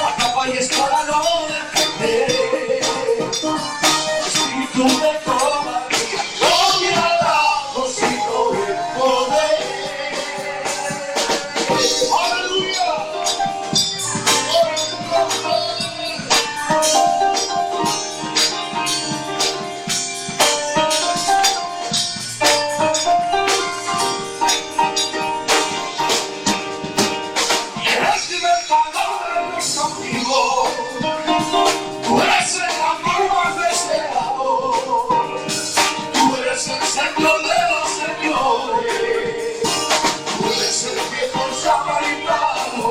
Acapa y espada no defenderé. Espíritu de cobardía, no me alabo sino el poder. ¡Aleluya! Eres libertador de los cautivos. Tú eres el amor más deseado. Tú eres el Señor de los señores. Tú eres el viejo samaritano.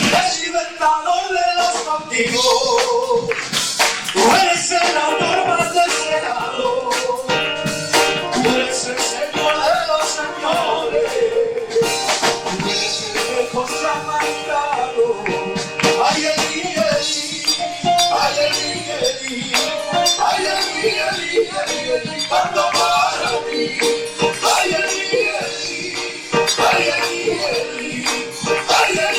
Eres libertador de los cautivos. Tú eres el autor más deseado. Tú eres el Señor de los señores. Tú eres el viejo samaritano. Ay, el Miguel, ay, el Miguel, ay, el Miguel, canto para ti. Ay, el Miguel, ay, el Miguel, ay, el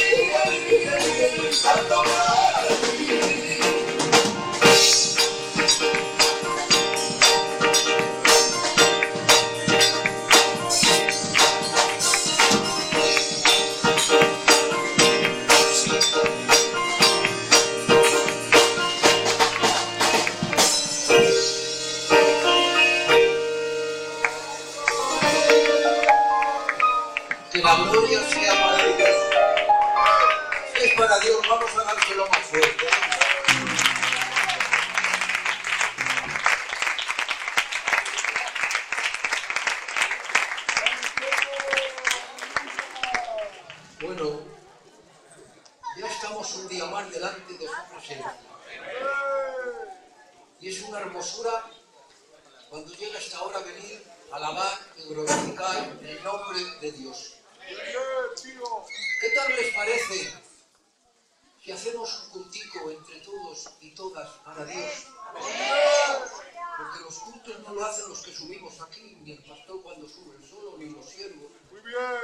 Miguel, canto para ti. Que la gloria sea para Dios. Si es para Dios, vamos a dárselo más fuerte. Bueno, ya estamos un día más delante de su presencia. Y es una hermosura cuando llega esta hora venir a alabar y glorificar el nombre de Dios. ¿Qué tal les parece si hacemos un cultico entre todos y todas para Dios? Porque los cultos no lo hacen los que subimos aquí, ni el pastor cuando sube solo, ni los siervos.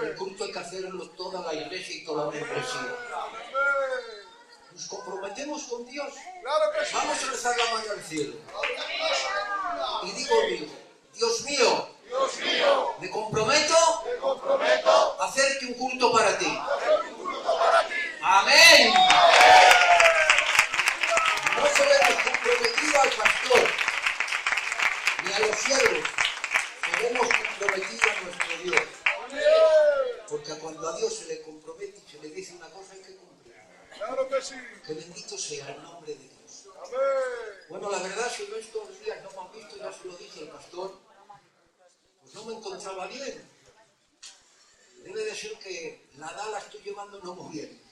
El culto hay que hacerlo toda la iglesia y toda la membresía. ¿Nos comprometemos con Dios? Vamos a alzar la mano al cielo. Y digo conmigo, Dios mío, me comprometo a hacerte un culto para ti. Amén. No solo hemos comprometido al pastor ni a los siervos, nos hemos comprometido a nuestro Dios. Porque cuando a Dios se le compromete y se le dice una cosa hay que cumplir. Claro que sí. Que bendito sea el nombre de Dios. Amén. Bueno, la verdad, si no estos días no me han visto, ya se lo dije al pastor, pues no me encontraba bien. Debe de ser que la edad la estoy llevando no muy bien.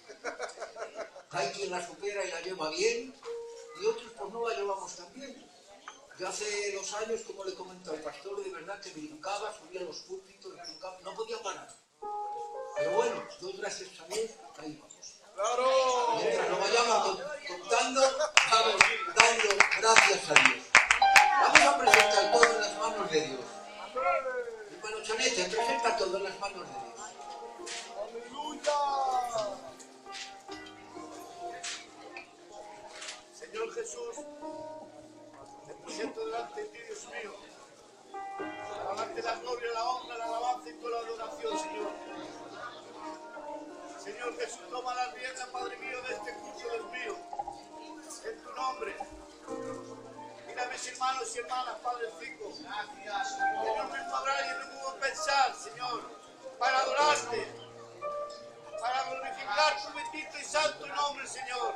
Hay quien la supera y la lleva bien, y otros pues no la llevamos tan bien. Yo hace 2 años, como le comentó al pastor, de verdad que brincaba, subía a los púlpitos, brincaba, no podía parar. Pero bueno, doy gracias a Dios, ahí vamos. Claro. Mientras lo vayamos contando, vamos dando gracias a Dios. Vamos a presentar todo en las manos de Dios. Hermano Chanete, presenta todo en las manos de Dios. Aleluya. Señor Jesús, te presento delante de ti, Dios mío, para darte la gloria, la honra, la alabanza y toda la adoración, Señor. Señor Jesús, toma las riendas, Padre mío, de este culto, Dios mío, en tu nombre. Mira a mis hermanos y hermanas, Padrecito. Señor, me sabrá y no puedo pensar, Señor, para adorarte, para glorificar tu bendito y santo nombre, Señor.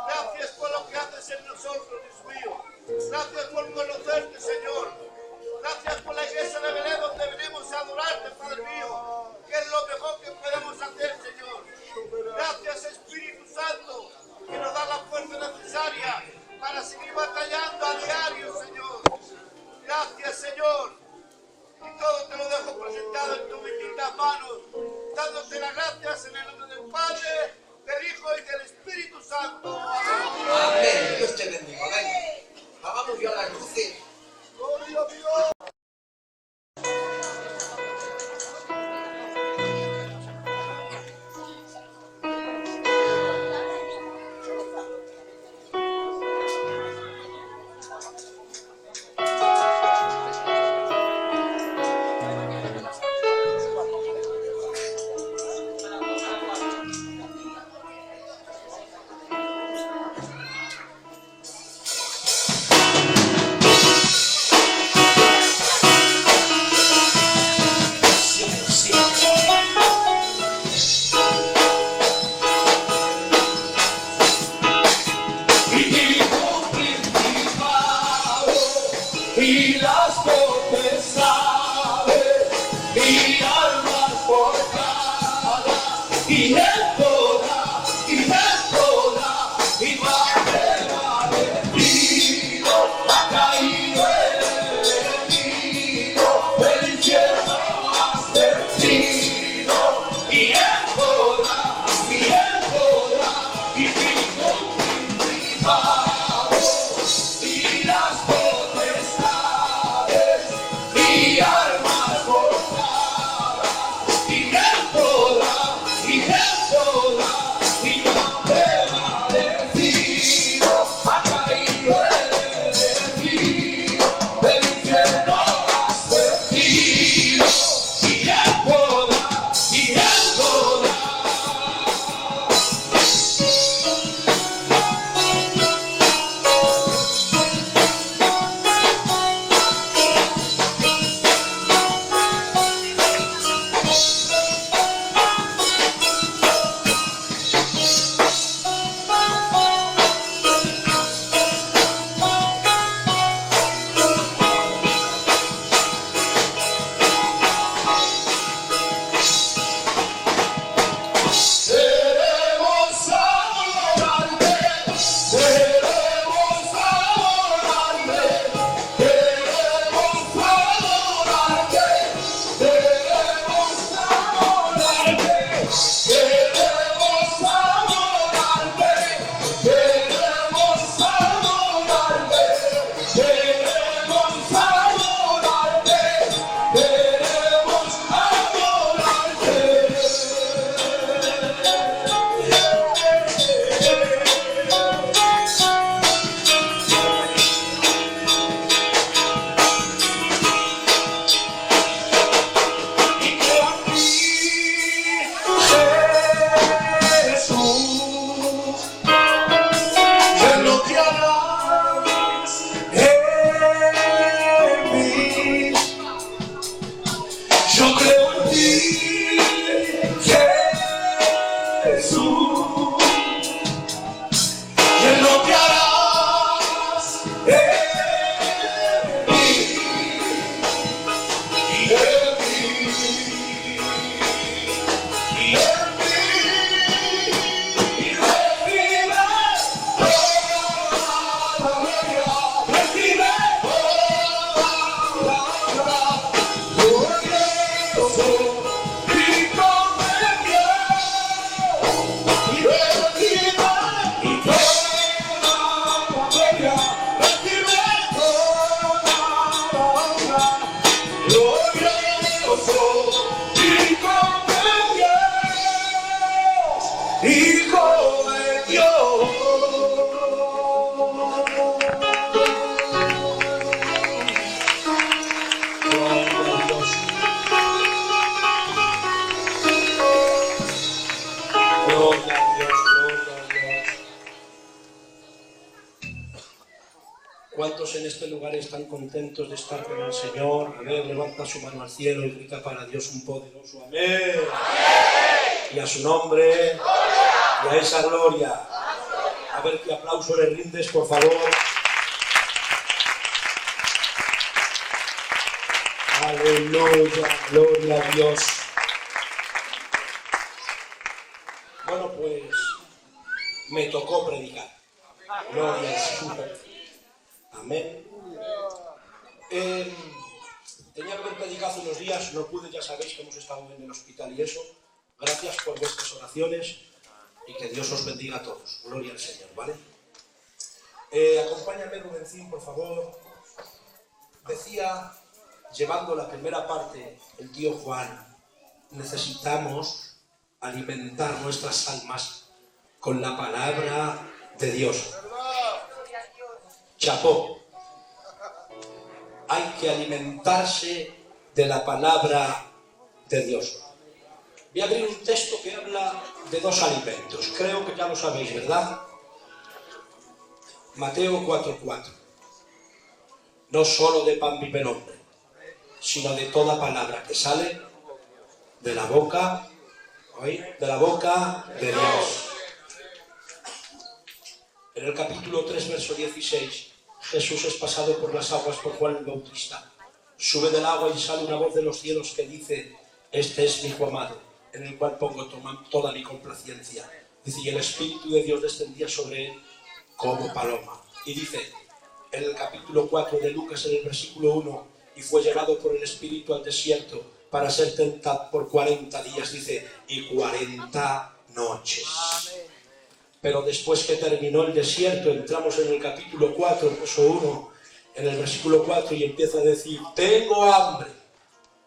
Gracias por lo que haces en nosotros, Dios mío. Gracias por conocerte, Señor. Gracias por la iglesia de Belén, donde venimos a adorarte, Padre mío, que es lo mejor que podemos hacer, Señor. Gracias, Espíritu Santo, que nos da la fuerza necesaria para seguir batallando a diario, Señor. Gracias, Señor. Y todo te lo dejo presentado en tus benditas manos, dándote las gracias en el nombre del Padre, del Hijo y del Espíritu Santo. Amén. Dios te bendiga. Ven. Hagamos ya las luces. Gloria a Dios. y Él podrá, y Él podrá, y malecido ha caído el enemigo, el infierno has vencido, y Él podrá, y fijo principados, y las potestades, y armas forjadas, y Él podrá, y no prevalecido, ha caído el enemigo, el infierno has vencido, y Él podrá, y Él podrá. Yo creo en ti, Jesús, y en lo que harás en mí, y en mí, y en mí, y recibe toda la gloria, recibe toda la gloria. Hijo de Dios. Gloria a Dios. ¿Cuántos en este lugar están contentos de estar con el Señor? A ver, levanta su mano al cielo y grita para Dios un poderoso amén. Y a su nombre, y a esa gloria. A ver qué aplauso le rindes, por favor. Aleluya, gloria a Dios. Bueno, pues me tocó predicar. Gloria al Señor. Amén. Tenía que haber predicado hace unos días, no pude, ya sabéis que hemos estado en el hospital y eso. Gracias por vuestras oraciones y que Dios os bendiga a todos. Gloria al Señor, ¿vale? Acompáñame, Rubencín, por favor. Decía, llevando la primera parte, el tío Juan, necesitamos alimentar nuestras almas con la palabra de Dios. Chapó. Hay que alimentarse de la palabra de Dios. Voy a abrir un texto que habla de dos alimentos. Creo que ya lo sabéis, ¿verdad? Mateo 4:4. No solo de pan vive el hombre, sino de toda palabra que sale de la boca, de la boca de Dios. En el capítulo 3, verso 16, Jesús es pasado por las aguas por Juan el Bautista. Sube del agua y sale una voz de los cielos que dice: este es mi hijo amado, en el cual pongo toda mi complacencia. Dice, y el Espíritu de Dios descendía sobre él como paloma. Y dice, en el capítulo 4 de Lucas, en el versículo 1, y fue llevado por el Espíritu al desierto para ser tentado por 40 días, dice, y 40 noches. Pero después que terminó el desierto, entramos en el capítulo 4, verso 1, en el versículo 4, y empieza a decir, tengo hambre.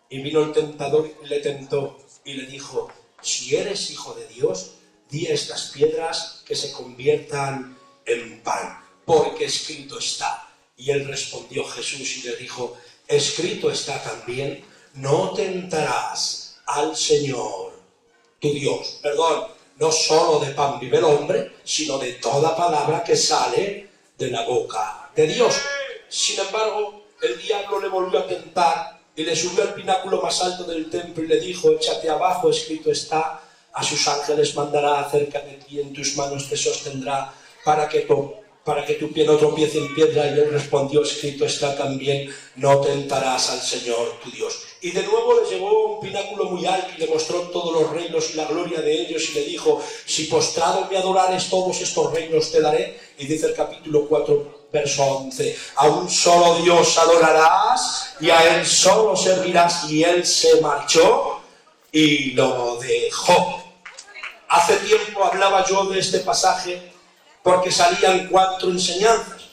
Y vino el tentador y le tentó, y le dijo, si eres hijo de Dios, di a estas piedras que se conviertan en pan, porque escrito está. Y él respondió Jesús y le dijo, escrito está también, no tentarás al Señor tu Dios. Perdón, no solo de pan vive el hombre, sino de toda palabra que sale de la boca de Dios. Sin embargo, el diablo le volvió a tentar y le subió al pináculo más alto del templo y le dijo, échate abajo, escrito está, a sus ángeles mandará acerca de ti, en tus manos te sostendrá para que tu pie no tropiece en piedra. Y él respondió, escrito está también, no tentarás al Señor tu Dios. Y de nuevo le llevó a un pináculo muy alto y le mostró todos los reinos y la gloria de ellos y le dijo, si postrado me adorares, todos estos reinos te daré. Y dice el capítulo 4, verso 11, a un solo Dios adorarás y a él solo servirás. Y él se marchó y lo dejó. Hace tiempo hablaba yo de este pasaje porque salían 4 enseñanzas.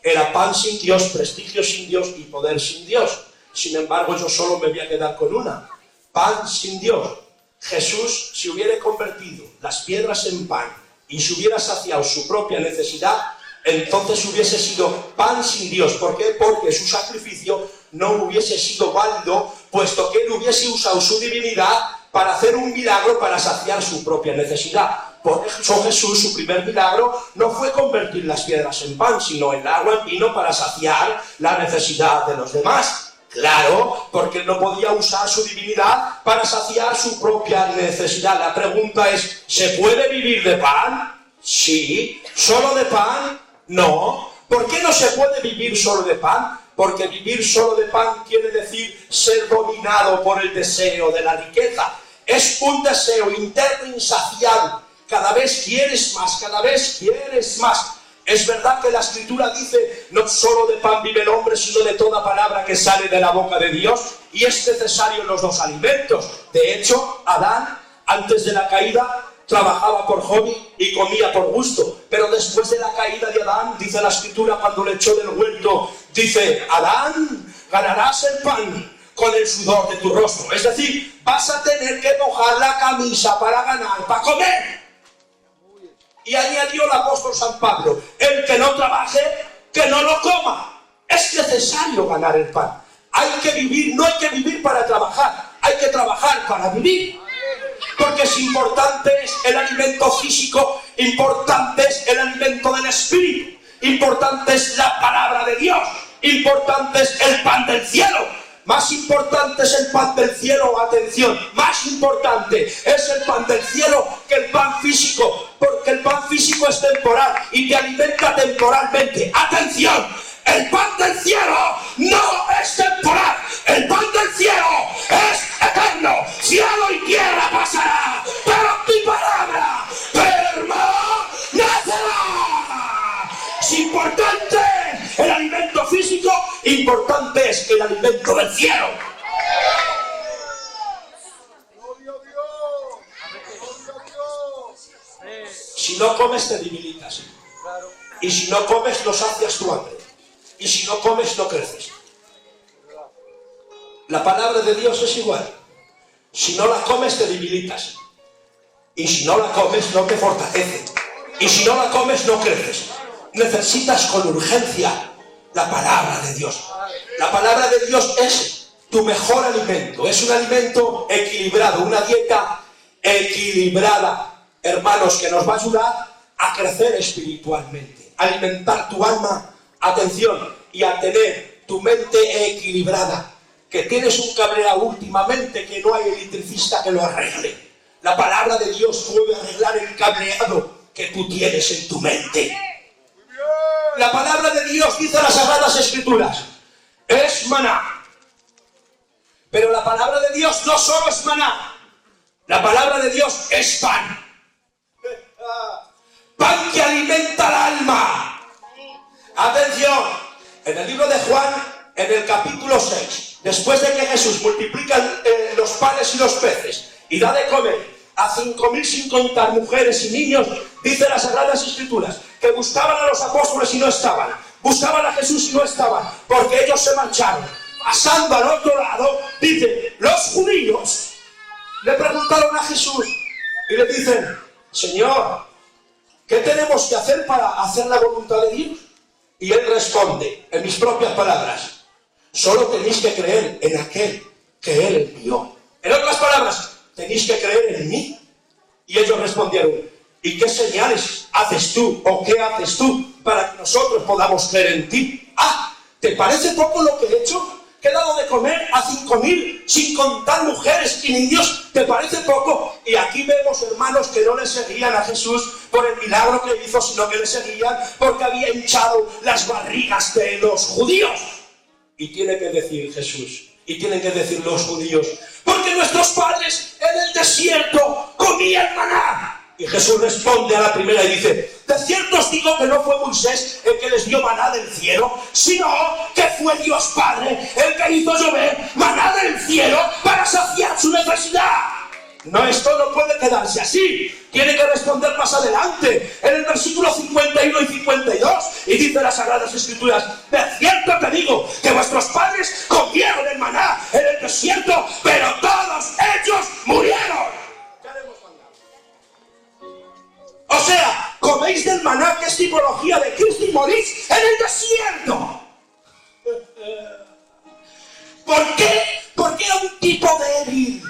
Era pan sin Dios, prestigio sin Dios y poder sin Dios. Sin embargo, yo solo me voy a quedar con una. Pan sin Dios. Jesús, si hubiera convertido las piedras en pan y se hubiera saciado su propia necesidad, entonces hubiese sido pan sin Dios. ¿Por qué? Porque su sacrificio no hubiese sido válido, puesto que él hubiese usado su divinidad para hacer un milagro para saciar su propia necesidad. Por eso Jesús, su primer milagro, no fue convertir las piedras en pan, sino el agua en vino para saciar la necesidad de los demás. Claro, porque él no podía usar su divinidad para saciar su propia necesidad. La pregunta es, ¿se puede vivir de pan? Sí. ¿Solo de pan? No. ¿Por qué no se puede vivir solo de pan? Porque vivir solo de pan quiere decir ser dominado por el deseo de la riqueza. Es un deseo interno insaciable. Cada vez quieres más, cada vez quieres más. Es verdad que la Escritura dice, no solo de pan vive el hombre, sino de toda palabra que sale de la boca de Dios, y es necesario los dos alimentos. De hecho, Adán, antes de la caída, trabajaba por hobby y comía por gusto. Pero después de la caída de Adán, dice la Escritura, cuando le echó del huerto, dice, Adán, ganarás el pan con el sudor de tu rostro. Es decir, vas a tener que mojar la camisa para ganar, para comer. Y añadió el apóstol San Pablo, el que no trabaje, que no lo coma. Es necesario ganar el pan. Hay que vivir, no hay que vivir para trabajar, hay que trabajar para vivir. Porque es importante es el alimento físico, importante es el alimento del espíritu, importante es la palabra de Dios, importante es el pan del cielo. Más importante es el pan del cielo, atención, más importante es el pan del cielo que el pan físico, porque el pan físico es temporal y te alimenta temporalmente. Atención, el pan del cielo no es temporal, el pan del cielo es eterno. Cielo y tierra pasará, pero mi palabra permanecerá. Es importante el alimento físico, importante es el alimento del cielo. Si no comes te debilitas. Y si no comes no sacias tu hambre. Y si no comes no creces. La palabra de Dios es igual. Si no la comes te debilitas. Y si no la comes no te fortalece. Y si no la comes no creces. Necesitas con urgencia la palabra de Dios. La palabra de Dios es tu mejor alimento. Es un alimento equilibrado, una dieta equilibrada, hermanos, que nos va a ayudar a crecer espiritualmente, a alimentar tu alma, atención, y a tener tu mente equilibrada. Que tienes un cableado últimamente que no hay electricista que lo arregle. La palabra de Dios puede arreglar el cableado que tú tienes en tu mente. La palabra de Dios, dice las Sagradas Escrituras, es maná. Pero la palabra de Dios no solo es maná, La palabra de Dios es pan. Pan que alimenta el alma. Atención, en el libro de Juan, en el capítulo 6, después de que Jesús multiplica los panes y los peces y da de comer a 5.000 sin contar mujeres y niños, dice las Sagradas Escrituras que buscaban a los apóstoles y no estaban, buscaban a Jesús y no estaban, porque ellos se marcharon. Pasando al otro lado, dice, los judíos le preguntaron a Jesús y le dicen, Señor, ¿qué tenemos que hacer para hacer la voluntad de Dios? Y él responde, en mis propias palabras, solo tenéis que creer en aquel que él envió. En otras palabras, tenéis que creer en mí. Y ellos respondieron, ¿y qué señales haces tú o qué haces tú para que nosotros podamos creer en ti? Ah, ¿te parece poco lo que he hecho? Que he dado de comer a 5.000 sin contar mujeres y niños. ¿Te parece poco? Y aquí vemos hermanos que no le seguían a Jesús por el milagro que hizo, sino que le seguían porque había hinchado las barrigas de los judíos. Y tiene que decir Jesús, y tienen que decir los judíos, porque nuestros padres en el desierto comían maná. Y Jesús responde a la primera y dice, de cierto os digo que no fue Moisés el que les dio maná del cielo, sino que fue Dios Padre el que hizo llover maná del cielo para saciar su necesidad. No, esto no puede quedarse así. Tiene que responder más adelante, en el versículo 51 y 52, y dice las Sagradas Escrituras, de cierto te digo que vuestros padres comieron el maná en el desierto, pero todos ellos murieron. O sea, coméis del maná, que es tipología de Cristo, y morís en el desierto. ¿Por qué? Porque era un tipo débil.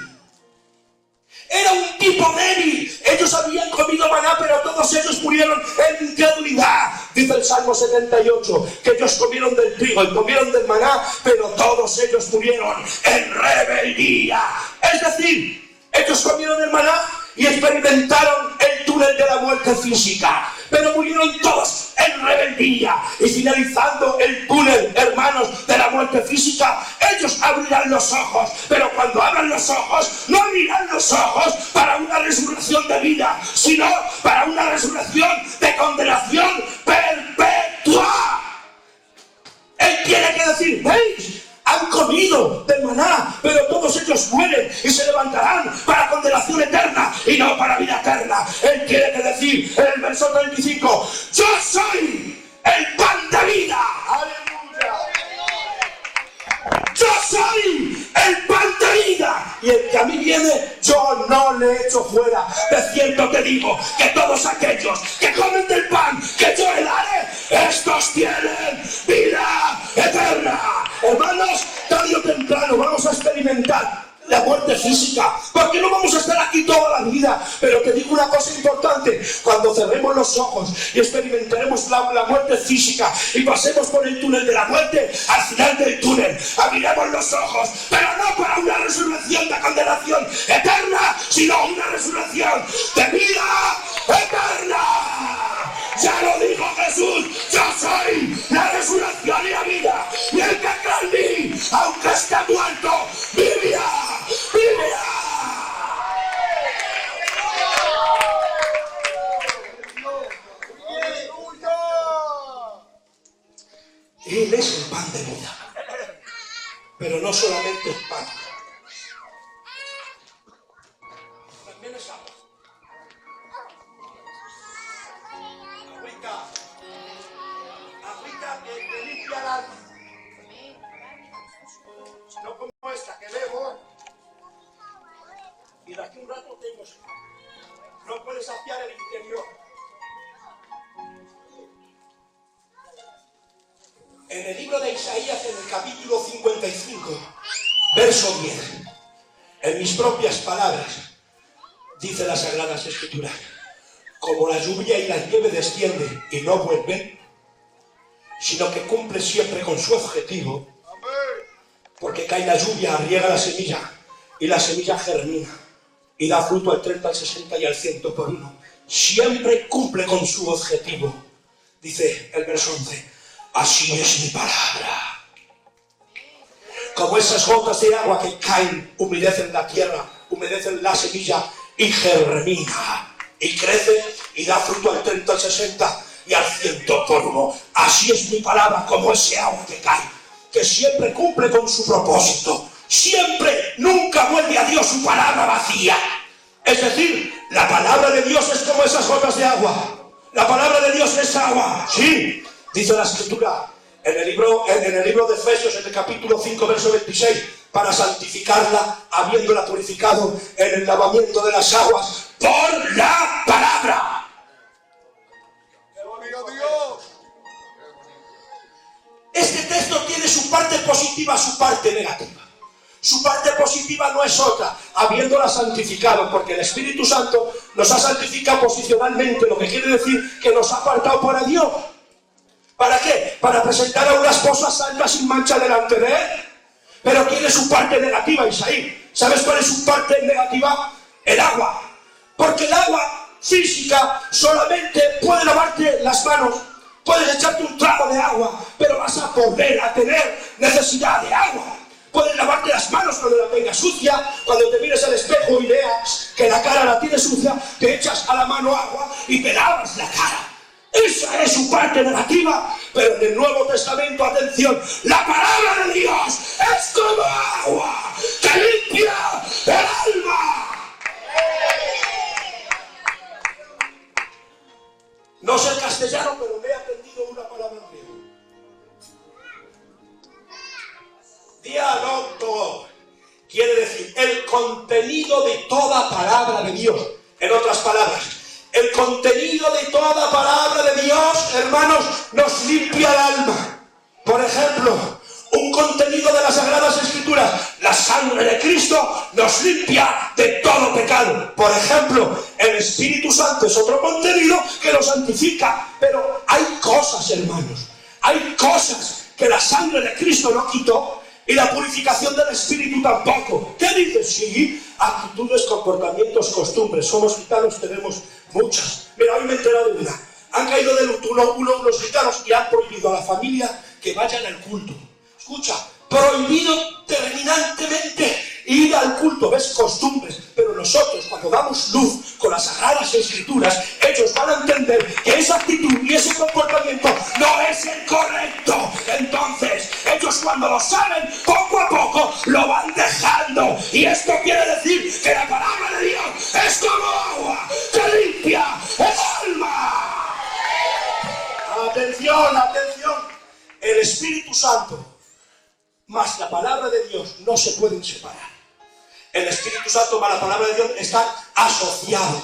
Era un tipo débil. Ellos habían comido maná, pero todos ellos murieron en incredulidad. Dice el Salmo 78, que ellos comieron del trigo y comieron del maná, pero todos ellos murieron en rebeldía. Es decir, ellos comieron el maná y experimentaron el túnel de la muerte física, pero murieron todos en rebeldía. Y finalizando el túnel, hermanos, de la muerte física, ellos abrirán los ojos, pero cuando abran los ojos, no abrirán los ojos para una resurrección de vida, sino para una resurrección de condenación perpetua. Él tiene que decir, ¿veis? Han comido del maná, pero todos ellos mueren y se levantarán para condenación eterna y no para vida eterna. Él tiene que decir en el verso 35, yo soy el pan de vida. ¡Aleluya! Yo soy el pan de vida, y el que a mí viene, yo no le echo fuera. De cierto te digo que todos aquellos que comen del pan que yo le daré, estos tienen vida eterna. Hermanos, tarde o temprano vamos a experimentar la muerte física, porque no vamos a estar aquí toda la vida. Pero te digo una cosa importante, cuando cerremos los ojos y experimentaremos la muerte física y pasemos por el túnel de la muerte, al final del túnel abriremos los ojos, pero no para una resurrección de condenación eterna, sino una resurrección de vida eterna. Ya lo dijo Jesús, yo soy la resurrección y la vida, y el que cree en mí, aunque esté muerto, vivirá, vivirá. Él es el pan de vida, pero no solamente el pan, también es agua. Agüita que limpia el alma. No como esta que bebo y de aquí un rato tengo sed. No puede saciar el interior. En el libro de Isaías, en el capítulo 55, verso 10, en mis propias palabras, dice las Sagradas Escrituras, como la lluvia y la nieve desciende y no vuelve, sino que cumple siempre con su objetivo, porque cae la lluvia, riega la semilla, y la semilla germina, y da fruto al 30, al 60 y al 100 por uno. Siempre cumple con su objetivo. Dice el verso 11, así es mi palabra. Como esas gotas de agua que caen, humedecen la tierra humedece la semilla y germina, y crece y da fruto al 30, al 60 y al 100 por uno. Así es mi palabra, como ese agua que cae, que siempre cumple con su propósito. Siempre, nunca vuelve a Dios su palabra vacía. Es decir, la palabra de Dios es como esas gotas de agua. La palabra de Dios es agua. Sí, dice la Escritura en el libro de Efesios, en el capítulo 5, verso 26, para santificarla, habiéndola purificado en el lavamiento de las aguas por la palabra. ¡Gloria a Dios! Este texto tiene su parte positiva, su parte negativa. Su parte positiva no es otra, habiéndola santificado, porque el Espíritu Santo nos ha santificado posicionalmente, lo que quiere decir que nos ha apartado para Dios. ¿Para qué? Para presentar a una esposa santa sin mancha delante de Él. Pero tiene su parte negativa, Isaí. ¿Sabes cuál es su parte negativa? El agua. Porque el agua física solamente puede lavarte las manos. Puedes echarte un trago de agua, pero vas a volver a tener necesidad de agua. Puedes lavarte las manos cuando la tengas sucia, cuando te mires al espejo y veas que la cara la tienes sucia, te echas a la mano agua y te lavas la cara. Esa es su parte negativa, pero en el Nuevo Testamento, atención, la palabra de Dios es como agua que limpia el alma. No sé el castellano, pero me he aprendido una palabra en griego. Dialogto quiere decir el contenido de toda palabra de Dios. En otras palabras, el contenido de toda palabra de Dios, hermanos, nos limpia el alma. Por ejemplo, un contenido de las Sagradas Escrituras, la sangre de Cristo nos limpia de todo pecado. Por ejemplo, el Espíritu Santo es otro contenido que lo santifica. Pero hay cosas, hermanos, hay cosas que la sangre de Cristo no quitó. Y la purificación del Espíritu tampoco. ¿Qué dices? Sí, actitudes, comportamientos, costumbres. Somos gitanos, tenemos muchas. Mira, hoy me he enterado de una. Han caído de luto unos gitanos y han prohibido a la familia que vayan al culto. Escucha, prohibido terminantemente ir al culto. Ves, costumbres. Pero nosotros, cuando damos luz con las Sagradas Escrituras, ellos van a entender que esa actitud y ese comportamiento no es el correcto. Entonces, ellos cuando lo saben, poco a poco lo van dejando. Y esto quiere decir que la palabra de Dios es como agua que limpia el alma. Atención, atención. El Espíritu Santo más la palabra de Dios no se pueden separar. El Espíritu Santo más la palabra de Dios están asociados.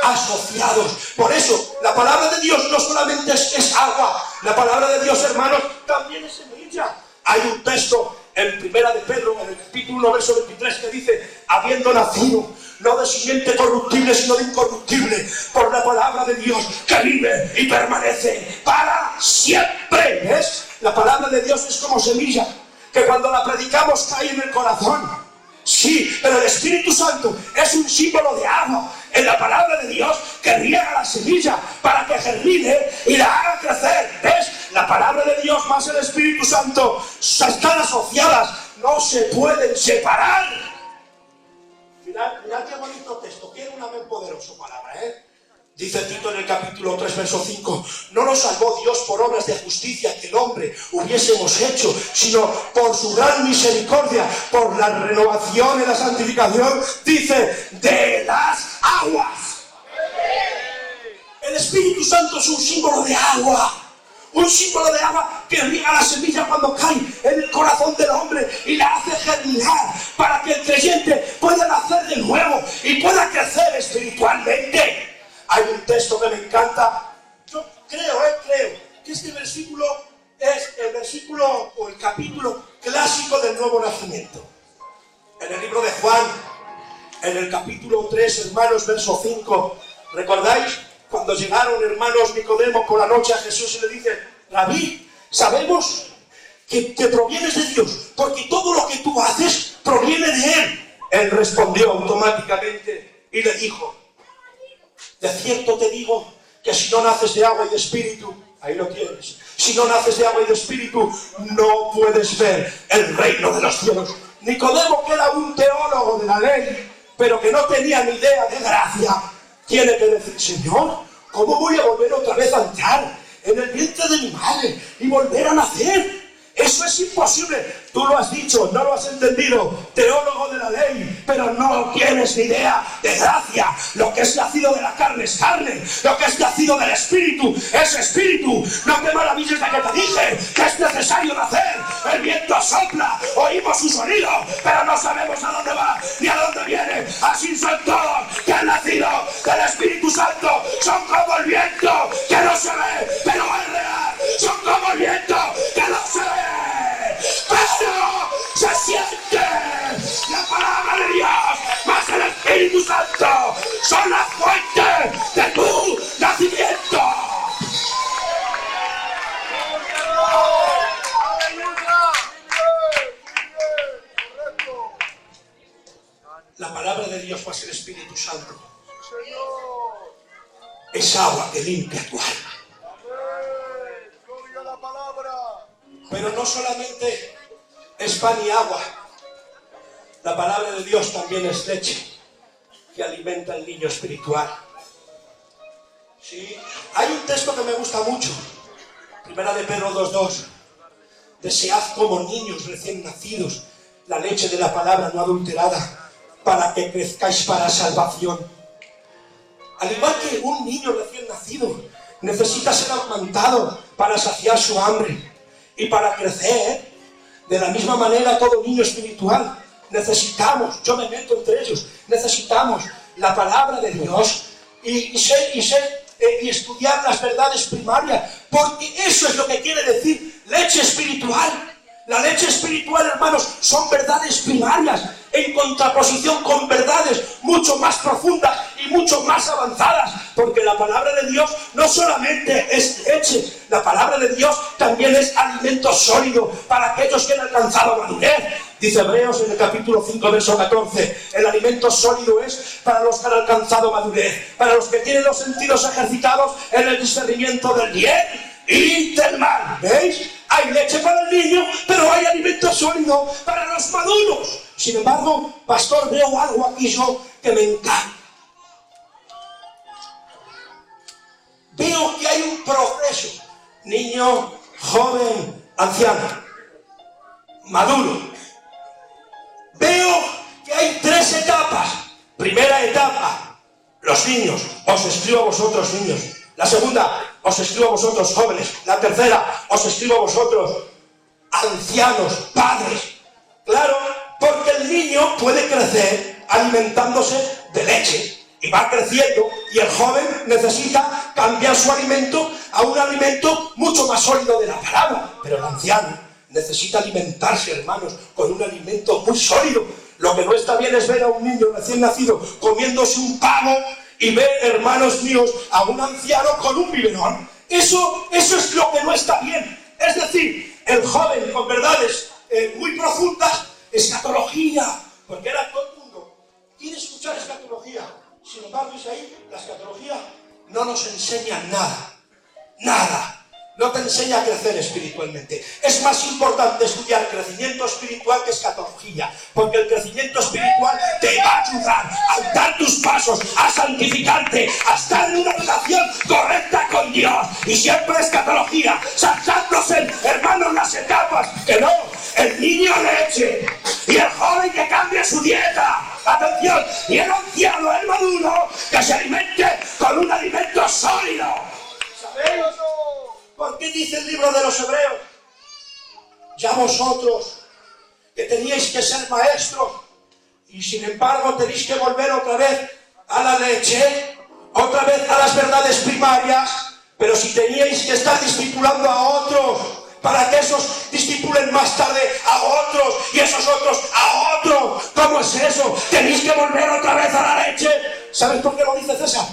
Asociados. Por eso, la palabra de Dios no solamente es agua. La palabra de Dios, hermanos, también es semilla. Hay un texto en Primera de Pedro, en el capítulo 1, verso 23, que dice: habiendo nacido, no de simiente corruptible, sino de incorruptible, por la palabra de Dios, que vive y permanece para siempre. ¿Ves? La palabra de Dios es como semilla, que cuando la predicamos cae en el corazón. Sí, pero el Espíritu Santo es un símbolo de agua en la palabra de Dios que riega la semilla para que germine y la haga crecer. ¿Ves? La palabra de Dios más el Espíritu Santo están asociadas, no se pueden separar. Mirad qué bonito texto, tiene un amén poderoso palabra, ¿eh? Dice Tito en el capítulo 3, verso 5: no nos salvó Dios por obras de justicia que el hombre hubiésemos hecho, sino por su gran misericordia, por la renovación y la santificación, dice, de las aguas. El Espíritu Santo es un símbolo de agua. Un símbolo de agua que riega la semilla cuando cae en el corazón del hombre y la hace germinar para que el creyente pueda nacer de nuevo y pueda crecer espiritualmente. Hay un texto que me encanta. Yo creo que este versículo es el versículo o el capítulo clásico del nuevo nacimiento. En el libro de Juan, en el capítulo 3, hermanos, verso 5, ¿recordáis? Cuando llegaron, hermanos, Nicodemo por la noche a Jesús y le dice: Rabí, sabemos que provienes de Dios, porque todo lo que tú haces proviene de Él. Él respondió automáticamente y le dijo: de cierto te digo que si no naces de agua y de espíritu, ahí lo tienes, si no naces de agua y de espíritu, no puedes ver el reino de los cielos. Nicodemo, que era un teólogo de la ley, pero que no tenía ni idea de gracia, tiene que decir: Señor, ¿cómo voy a volver otra vez a entrar en el vientre de mi madre y volver a nacer? Eso es imposible. Tú lo has dicho, no lo has entendido, teólogo de la ley, pero no tienes ni idea de gracia. Lo que es nacido de la carne es carne, lo que es nacido del espíritu es espíritu. No te maravilles de que te dije que es necesario nacer. El viento sopla, oímos su sonido, pero no sabemos a dónde va ni a dónde viene. Así son todos que han nacido del Espíritu Santo. Son como el viento que no se ve, pero es real. Son como el viento que no se ve, pero se siente. La palabra de Dios más el Espíritu Santo son la fuente de tu nacimiento. La palabra de Dios más el Espíritu Santo es agua que limpia tu alma. Pero no solamente es pan y agua. La palabra de Dios también es leche que alimenta al niño espiritual. Sí. Hay un texto que me gusta mucho. Primera de Pedro 2:2. Desead como niños recién nacidos la leche de la palabra no adulterada, para que crezcáis para salvación. Al igual que un niño recién nacido necesita ser amamantado para saciar su hambre y para crecer, de la misma manera todo niño espiritual necesitamos, yo me meto entre ellos, necesitamos la palabra de Dios y estudiar las verdades primarias, porque eso es lo que quiere decir leche espiritual. La leche espiritual, hermanos, son verdades primarias en contraposición con verdades mucho más profundas y mucho más avanzadas, porque la palabra de Dios no solamente es leche, la palabra de Dios también es alimento sólido para aquellos que han alcanzado madurez. Dice Hebreos en el capítulo 5, verso 14, el alimento sólido es para los que han alcanzado madurez, para los que tienen los sentidos ejercitados en el discernimiento del bien y del mal. ¿Veis? Hay leche para el niño, pero hay alimento sólido para los maduros. Sin embargo, pastor, veo algo aquí yo que me encanta. Veo que hay un proceso. Niño, joven, anciano, maduro. Veo que hay 3 etapas. Primera etapa, los niños. Os escribo a vosotros, niños. La segunda, os escribo a vosotros, jóvenes. La tercera, os escribo a vosotros, ancianos, padres. Claro, porque el niño puede crecer alimentándose de leche y va creciendo, y el joven necesita cambiar su alimento a un alimento mucho más sólido de la palabra. Pero el anciano necesita alimentarse, hermanos, con un alimento muy sólido. Lo que no está bien es ver a un niño recién nacido comiéndose un pavo y ver, hermanos míos, a un anciano con un biberón. Eso es lo que no está bien. Es decir, el joven con verdades muy profundas, escatología, porque era todo el mundo quiere escuchar escatología. Sin embargo, es ahí, la escatología no nos enseña nada. Nada. No te enseña a crecer espiritualmente. Es más importante estudiar crecimiento espiritual que escatología, porque el crecimiento espiritual te va a ayudar a dar tus pasos, a santificarte, a estar en una relación correcta con Dios. Y siempre escatología, saltándose, hermanos, las etapas. Que no, el niño leche y el joven que cambie su dieta. Atención, y el anciano, el maduro, que se alimente con un alimento sólido. ¿Sabéis? ¿Por qué dice el libro de los Hebreos? Ya vosotros, que teníais que ser maestros, y sin embargo tenéis que volver otra vez a la leche, otra vez a las verdades primarias, pero si teníais que estar discipulando a otros, para que esos discipulen más tarde a otros, y esos otros a otros. ¿Cómo es eso? Tenéis que volver otra vez a la leche. ¿Sabes por qué lo dice César?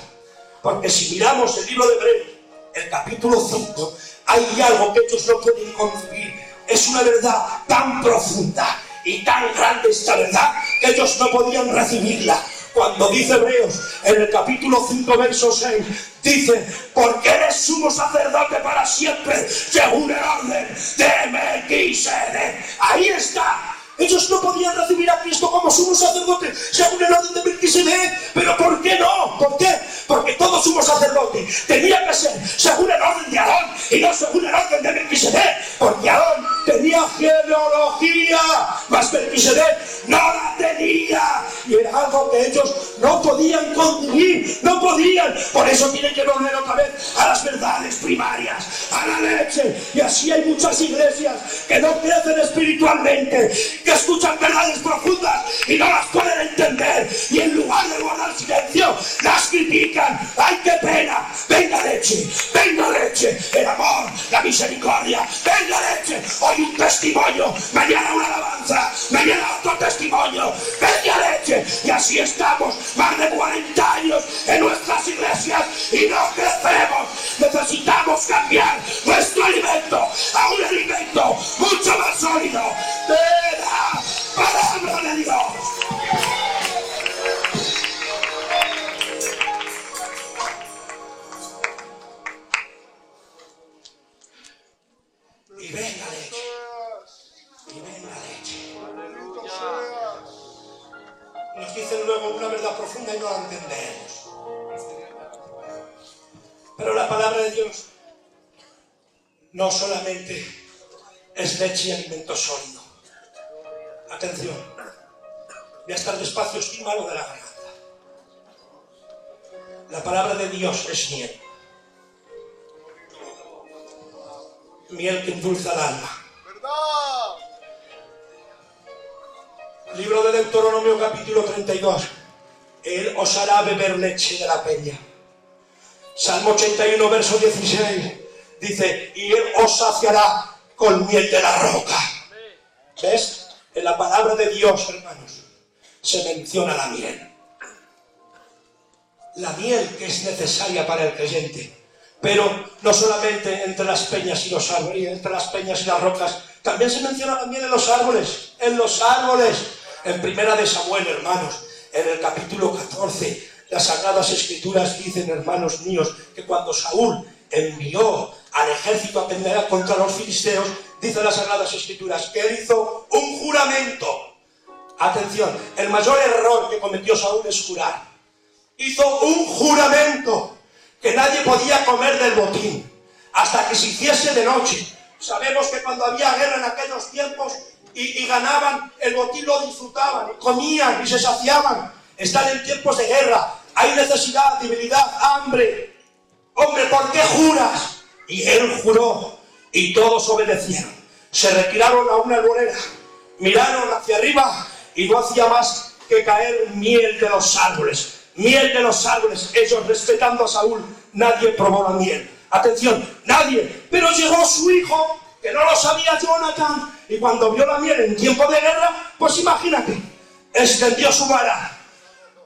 Porque si miramos el libro de Hebreos, el capítulo 5, hay algo que ellos no pueden concebir. Es una verdad tan profunda y tan grande esta verdad que ellos no podían recibirla. Cuando dice Hebreos, en el capítulo 5, verso 6, dice: porque eres sumo sacerdote para siempre, según el orden de Melquisedec. Ahí está. Ellos no podían recibir a Cristo como sumo sacerdote según el orden de Melquisedec. ¿Pero por qué no? ¿Por qué? Porque todo sumo sacerdote tenía que ser según el orden de Aarón y no según el orden de Melquisedec. Porque Aarón tenía genealogía, mas Melquisedec no la tenía. Y era algo que ellos no podían concebir, no podían. Por eso tienen que volver otra vez a las verdades primarias, a la leche. Y así hay muchas iglesias que no crecen espiritualmente, que escuchan verdades profundas y no las pueden entender, y en lugar de guardar silencio las critican. ¡Ay, qué pena! ¡Venga leche! El amor, la misericordia, venga leche. Hoy un testimonio, mañana una alabanza, mañana otro testimonio, venga leche. Y así estamos más de 40 años en nuestras iglesias y no crecemos. Necesitamos cambiar nuestro alimento a un alimento mucho más sólido de la palabra de Dios. Y venga leche. Y venga leche. Nos dicen luego una verdad profunda y no la entendemos. Pero la palabra de Dios no solamente es leche y alimento sólido. Atención, voy a estar despacio, estoy malo de la garganta. La palabra de Dios es miel. Miel que endulza el alma. Libro de Deuteronomio capítulo 32. Él os hará beber leche de la peña. Salmo 81 verso 16 dice, y Él os saciará con miel de la roca. ¿Ves? En la palabra de Dios, hermanos, se menciona la miel. La miel que es necesaria para el creyente. Pero no solamente entre las peñas y los árboles, entre las peñas y las rocas, también se menciona la miel en los árboles. En los árboles. En Primera de Samuel, hermanos, en el capítulo 14, las Sagradas Escrituras dicen, hermanos míos, que cuando Saúl envió al ejército a pelear contra los filisteos, dicen las Sagradas Escrituras que él hizo un juramento. Atención, el mayor error que cometió Saúl es jurar. Hizo un juramento que nadie podía comer del botín hasta que se hiciese de noche. Sabemos que cuando había guerra en aquellos tiempos y ganaban, el botín lo disfrutaban, comían y se saciaban. Están en tiempos de guerra, hay necesidad, debilidad, hambre. Hombre, ¿por qué juras? Y él juró y todos obedecieron. Se retiraron a una arboleda, miraron hacia arriba y no hacía más que caer miel de los árboles. Miel de los árboles. Ellos respetando a Saúl, nadie probó la miel. Atención, nadie. Pero llegó su hijo, que no lo sabía, Jonathan, y cuando vio la miel en tiempo de guerra, pues imagínate, extendió su vara,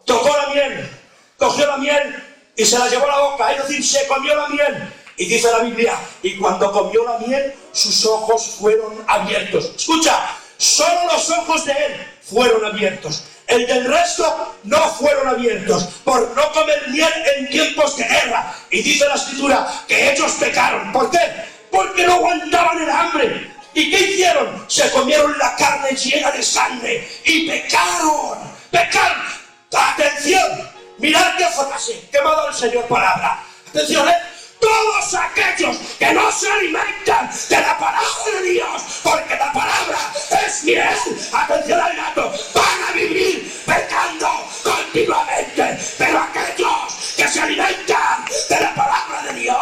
tocó la miel, cogió la miel y se la llevó a la boca, es decir, se comió la miel. Y dice la Biblia, y cuando comió la miel, sus ojos fueron abiertos. Escucha, solo los ojos de él fueron abiertos. El del resto no fueron abiertos por no comer miel en tiempos de guerra. Y dice la Escritura que ellos pecaron. ¿Por qué? Porque no aguantaban el hambre. ¿Y qué hicieron? Se comieron la carne llena de sangre y pecaron. ¡Pecaron! ¡Atención! Mirad qué frase que me ha dado el Señor palabra. ¡Atención, todos aquellos que no se alimentan de la palabra de Dios, porque la palabra es miel, atención al dato, van a vivir pecando continuamente. Pero aquellos que se alimentan de la palabra de Dios,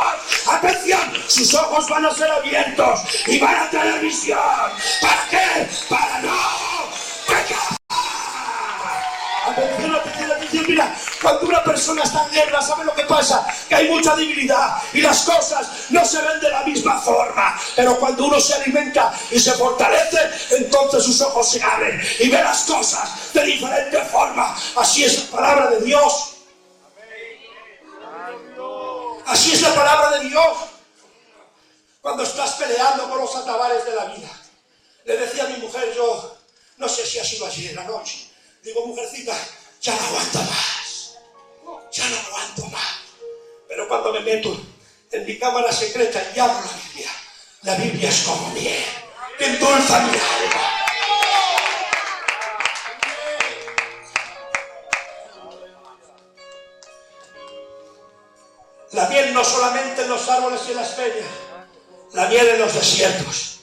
atención, sus ojos van a ser abiertos y van a tener visión. ¿Para qué? Para no pecar. Atención, atención, atención, mira, cuando una persona está en guerra, ¿sabe lo que pasa? Que hay mucha debilidad y las cosas no se ven de la misma forma. Pero cuando uno se alimenta y se fortalece, entonces sus ojos se abren y ve las cosas de diferente forma. Así es la palabra de Dios. Así es la palabra de Dios. Cuando estás peleando con los atabares de la vida, le decía a mi mujer, yo no sé si ha sido ayer anoche, digo, mujercita, ya no aguanto más. Ya no aguanto más. Pero cuando me meto en mi cámara secreta y abro la Biblia es como miel, que endulza mi alma. La miel no solamente en los árboles y en las peñas, la miel en los desiertos.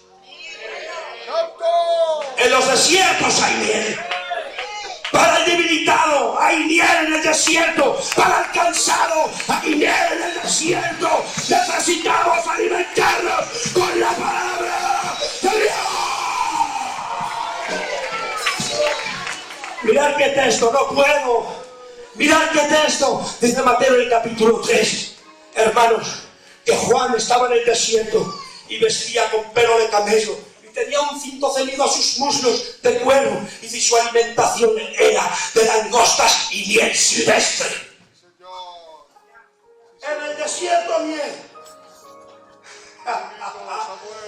En los desiertos hay miel. Para el debilitado hay miel en el desierto. Para el cansado hay miel en el desierto. Necesitamos alimentarnos con la palabra de Dios. Mirad qué texto, no puedo. Mirad qué texto. Dice Mateo en el capítulo 3. Hermanos, que Juan estaba en el desierto y vestía con pelo de camello. Tenía un cinto ceñido a sus muslos de cuero y su alimentación era de langostas y miel silvestre. En el desierto miel.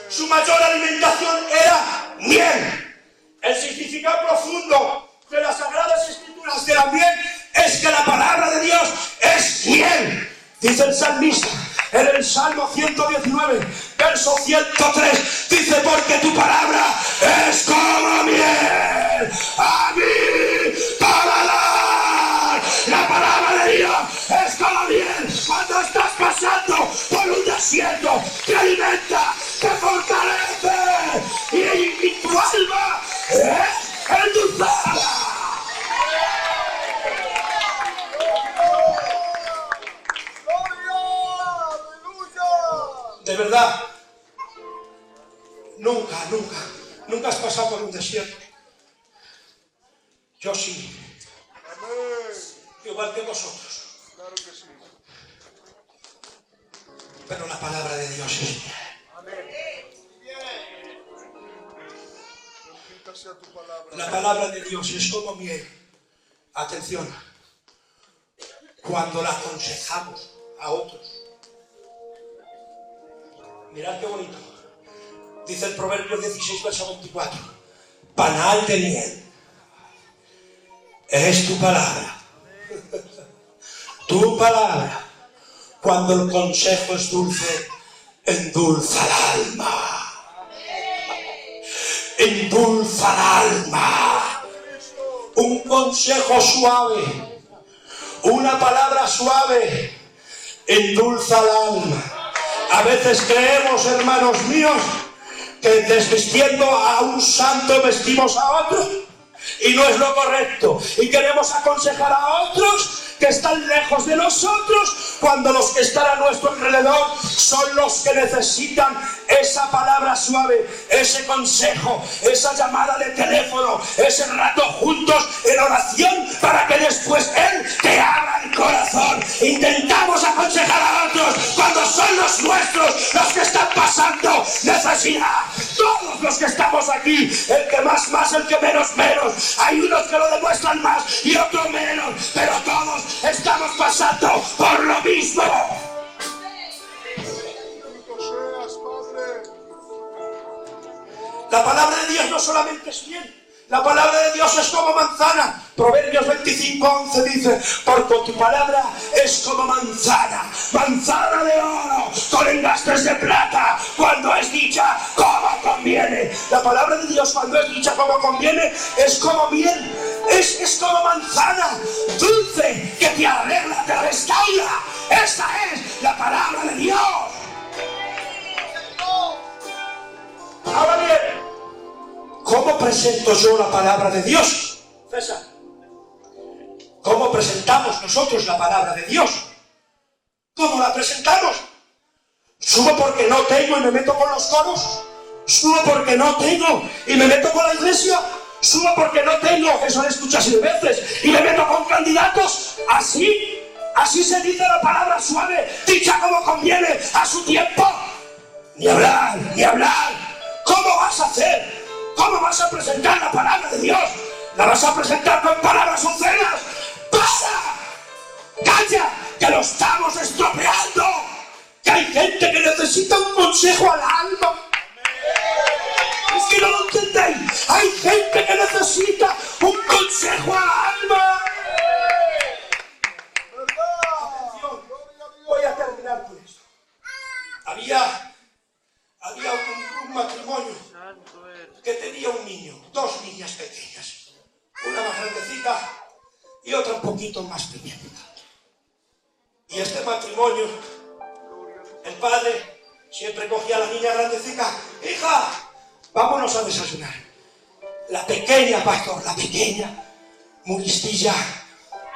Su mayor alimentación era miel. El significado profundo de las Sagradas Escrituras de la miel es que la palabra de Dios es miel. Dice el salmista en el Salmo 119, verso 103, dice: porque tu palabra es como miel a mi paladar. La palabra de Dios es como miel cuando estás pasando por un desierto. Te alimenta, te fortalece y tu alma es endulzada. De verdad, nunca has pasado por un desierto. Yo sí. Igual que vosotros. Claro que sí. Pero la palabra de Dios es miel. Bendita sea tu palabra. La palabra de Dios es como miel. Atención. Cuando la aconsejamos a otros. Mirad qué bonito. Dice el Proverbio 16, verso 24. Panal de miel es tu palabra. Tu palabra. Cuando el consejo es dulce, endulza el alma. Endulza el alma. Un consejo suave, una palabra suave, endulza el alma. A veces creemos, hermanos míos, que desvistiendo a un santo vestimos a otro, y no es lo correcto. Y queremos aconsejar a otros que están lejos de nosotros, cuando los que están a nuestro alrededor son los que necesitan esa palabra suave, ese consejo, esa llamada de teléfono, ese rato juntos en oración, para que después Él te abra el corazón. Intentamos aconsejar a otros cuando son los nuestros los que están pasando necesidad. Todos los que estamos aquí, el que más, el que menos. Hay unos que lo demuestran más y otros menos, pero todos estamos pasando por lo mismo. La palabra de Dios no solamente es bien. La palabra de Dios es como manzana. Proverbios 25:11 dice: porque tu palabra es como manzana, manzana de oro, con engastes de plata, cuando es dicha como conviene. La palabra de Dios, cuando es dicha como conviene, es como miel, es como manzana dulce que te arregla, te restaura. Esa es la palabra de Dios. Ahora bien, ¿cómo presento yo la palabra de Dios? César, ¿cómo presentamos nosotros la palabra de Dios? ¿Cómo la presentamos? ¿Subo porque no tengo y me meto con los coros? ¿Subo porque no tengo y me meto con la iglesia? ¿Subo porque no tengo, eso lo escuchas 100 veces, y me meto con candidatos? ¿Así se dice la palabra suave, dicha como conviene a su tiempo? Ni hablar. ¿Cómo vas a hacer? ¿Cómo vas a presentar la palabra de Dios? ¿La vas a presentar con palabras obscenas? ¡Para! ¡Calla! ¡Que lo estamos estropeando! ¡Que hay gente que necesita un consejo al alma! Es que no lo entendéis. Hay gente que necesita un consejo al alma. Voy a terminar con esto. Había un matrimonio que tenía un niño, 2 niñas pequeñas, una más grandecita y otra un poquito más pequeña. Y este matrimonio padre siempre cogía a la niña grandecita. ¡Hija! Vámonos a desayunar. La pequeña, pastor, la pequeña, muy listilla,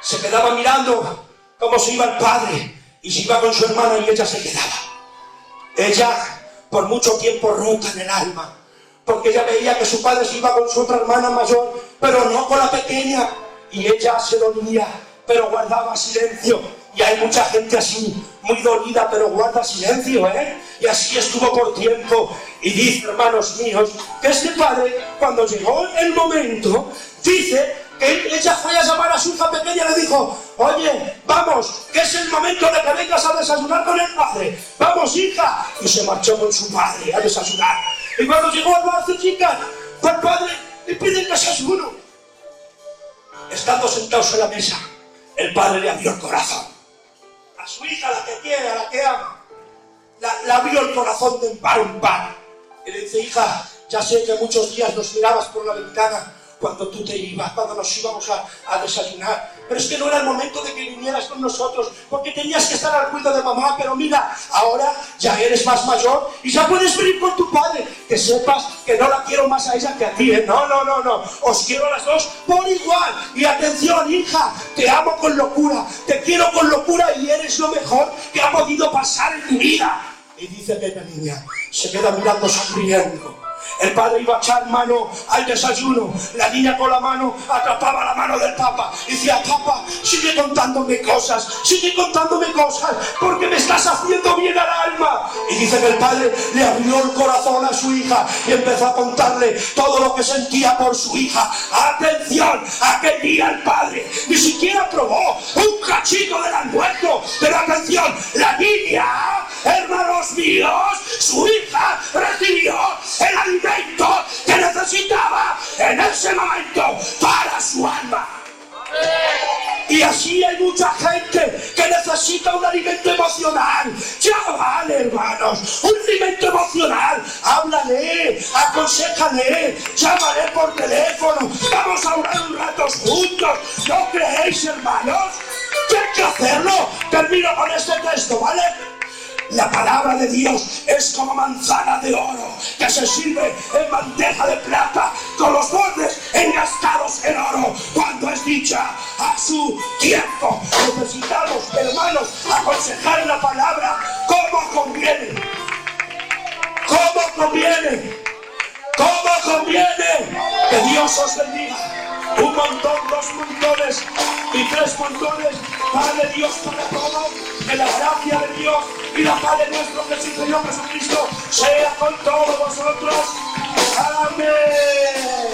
se quedaba mirando cómo se iba el padre y se iba con su hermana y ella se quedaba. Ella, por mucho tiempo rota en el alma, porque ella veía que su padre se iba con su otra hermana mayor, pero no con la pequeña, y ella se dolía, pero guardaba silencio. Y hay mucha gente así, muy dolida, pero guarda silencio, ¿eh? Y así estuvo por tiempo. Y dice, hermanos míos, que este padre, cuando llegó el momento, dice que ella fue a llamar a su hija pequeña y le dijo: oye, vamos, que es el momento de que vengas a desayunar con el padre. Vamos, hija. Y se marchó con su padre a desayunar. Y cuando llegó al bar, chicas, fue el padre y pide el desayuno. Estando sentados en la mesa, el padre le abrió el corazón. A su hija, la que quiere, a la que ama, la abrió el corazón de par en par. Y le dice: hija, ya sé que muchos días nos mirabas por la ventana cuando tú te ibas, cuando nos íbamos a desayunar, pero es que no era el momento de que vinieras con nosotros, porque tenías que estar al cuidado de mamá. Pero mira, ahora ya eres más mayor y ya puedes venir con tu padre. Que sepas que no la quiero más a ella que a ti, ¿eh? No, os quiero a las dos por igual. Y atención, hija, te amo con locura, te quiero con locura y eres lo mejor que ha podido pasar en mi vida. Y dice que la niña se queda mirando sonriendo. El padre iba a echar mano al desayuno. La niña con la mano atrapaba la mano del papa y decía: papá, sigue contándome cosas, porque me estás haciendo bien al alma. Y dice que el padre le abrió el corazón a su hija y empezó a contarle todo lo que sentía por su hija. Atención, aquel día el padre ni siquiera probó un cachito del almuerzo. Pero atención, la niña, hermanos míos, su hija recibió el alimento que necesitaba en ese momento para su alma. Y así hay mucha gente que necesita un alimento emocional. Chaval, hermanos, un alimento emocional. Háblale, aconséjale, llámale por teléfono. Vamos a orar un rato juntos. ¿No creéis, hermanos? Que hay que hacerlo. Termino con este texto, ¿vale? La palabra de Dios es como manzana de oro que se sirve en bandeja de plata con los bordes engastados en oro cuando es dicha a su tiempo. Necesitamos, hermanos, aconsejar la palabra como conviene. ¿Cómo conviene? Que Dios os bendiga. Un montón, dos montones y tres montones. Padre Dios para todos, que la gracia de Dios y la paz de nuestro Señor Jesucristo sea con todos vosotros. Amén.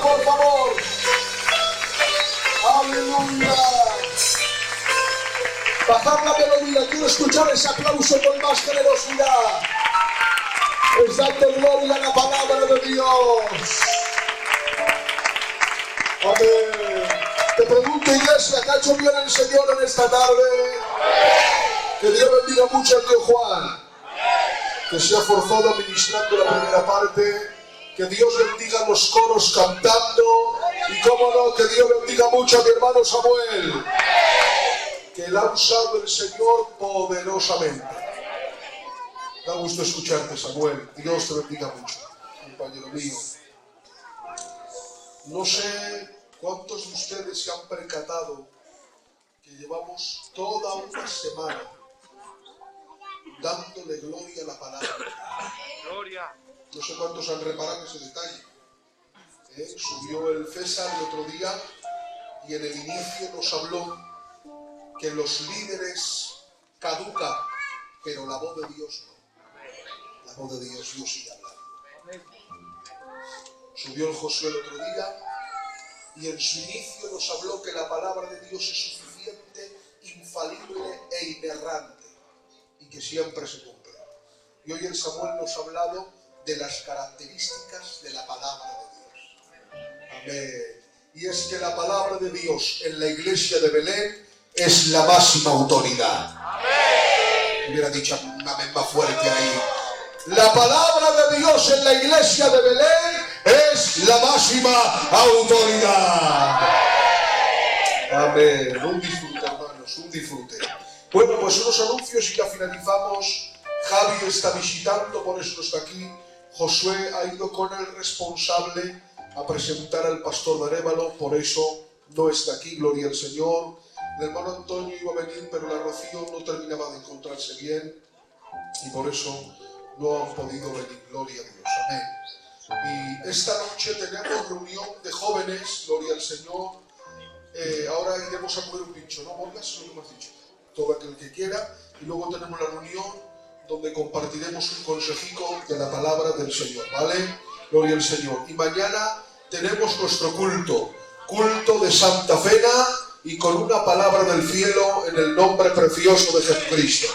Por favor, aleluya. Bajar la melodía, quiero escuchar ese aplauso con más generosidad. Es dando gloria a la palabra de Dios. Amén. Te pregunto, iglesia, ¿qué ha hecho bien el Señor en esta tarde? Que Dios bendiga mucho al tío Juan, que se ha forzado ministrando la primera parte. Que Dios bendiga los coros cantando. Y cómo no, que Dios bendiga mucho a mi hermano Samuel, que la ha usado el Señor poderosamente. Da gusto escucharte, Samuel. Dios te bendiga mucho, compañero mío. No sé cuántos de ustedes se han percatado que llevamos toda una semana dándole gloria a la palabra. Gloria. No sé cuántos han reparado ese detalle. Subió el César el otro día y en el inicio nos habló que los líderes caducan, pero la voz de Dios no. La voz de Dios sigue hablando. Subió el Josué el otro día y en su inicio nos habló que la palabra de Dios es suficiente, infalible e inerrante y que siempre se cumple. Y hoy el Samuel nos ha hablado de las características de la palabra de Dios. Amén. Y es que la palabra de Dios en la iglesia de Belén es la máxima autoridad. Amén. Hubiera dicho un amén más fuerte ahí. La palabra de Dios en la iglesia de Belén es la máxima autoridad. Amén. Un disfrute, hermanos, un disfrute. Bueno, pues unos anuncios y ya finalizamos. Javi está visitando, por eso no está aquí. Josué ha ido con el responsable a presentar al pastor de Arévalo, por eso no está aquí, gloria al Señor. El hermano Antonio iba a venir, pero la Rocío no terminaba de encontrarse bien y por eso no han podido venir, gloria a Dios, amén. Y esta noche tenemos reunión de jóvenes, gloria al Señor. Ahora iremos a comer un pincho, ¿no, Morgan? Eso es lo que me has dicho. Todo aquel que quiera. Y luego tenemos la reunión donde compartiremos un consejico de la palabra del Señor, ¿vale? Gloria al Señor. Y mañana tenemos nuestro culto de Santa Cena y con una palabra del cielo en el nombre precioso de Jesucristo.